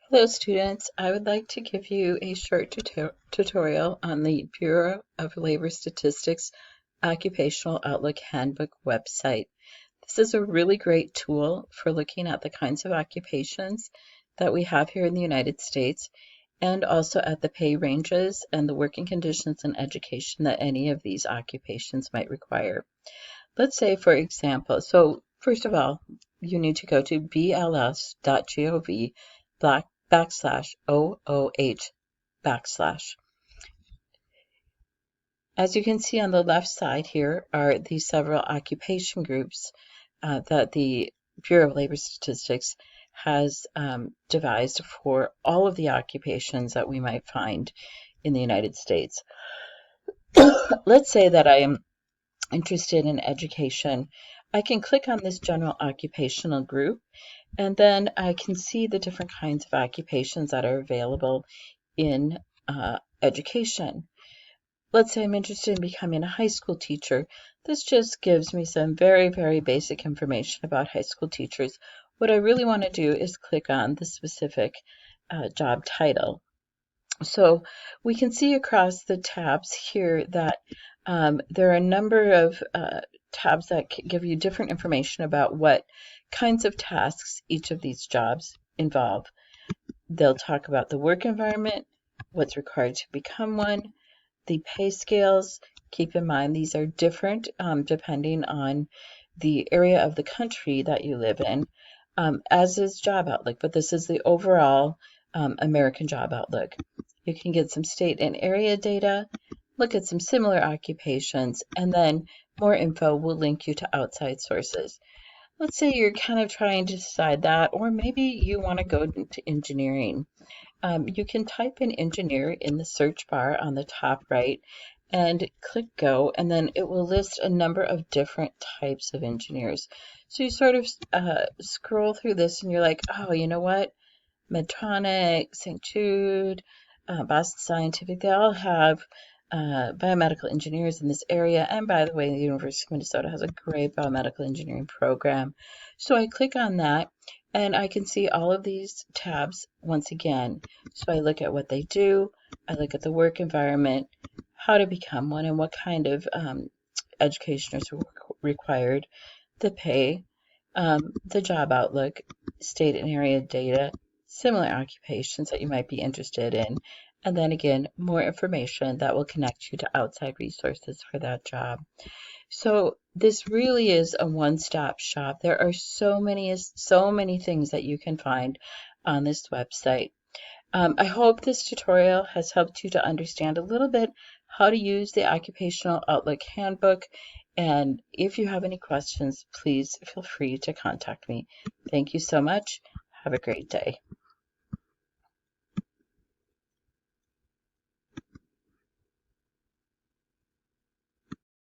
Hello students, I would like to give you a short tutorial on the Bureau of Labor Statistics Occupational Outlook Handbook website. This is a really great tool for looking at the kinds of occupations that we have here in the United States and also at the pay ranges and the working conditions and education that any of these occupations might require. Let's say, for example, so first of all, you need to go to bls.gov /OOH/. As you can see on the left side here are the several occupation groups that the Bureau of Labor Statistics has devised for all of the occupations that we might find in the United States. Let's say that I am interested in education. I can click on this general occupational group, and then I can see the different kinds of occupations that are available in education. Let's say I'm interested in becoming a high school teacher. This just gives me some very, very basic information about high school teachers. What I really want to do is click on the specific job title. So we can see across the tabs here that there are a number of tabs that give you different information about what kinds of tasks each of these jobs involve. They'll talk about the work environment, what's required to become one, the pay scales. Keep in mind these are different depending on the area of the country that you live in, as is Job Outlook, but this is the overall American Job Outlook. You can get some state and area data, look at some similar occupations, and then more info will link you to outside sources. Let's say you're kind of trying to decide that, or maybe you want to go into engineering. You can type in engineer in the search bar on the top right and click go, and then it will list a number of different types of engineers. So you sort of scroll through this and you're like, oh, you know what? Medtronic, St. Jude, Boston Scientific, they all have biomedical engineers in this area. And by the way, the University of Minnesota has a great biomedical engineering program. So I click on that and I can see all of these tabs once again. So I look at what they do, I look at the work environment, how to become one, and what kind of education is required, the pay, the job outlook, state and area data, similar occupations that you might be interested in, and then again, more information that will connect you to outside resources for that job. So this really is a one-stop shop. There are so many things that you can find on this website. I hope this tutorial has helped you to understand a little bit how to use the Occupational Outlook Handbook. And if you have any questions, please feel free to contact me. Thank you so much. Have a great day.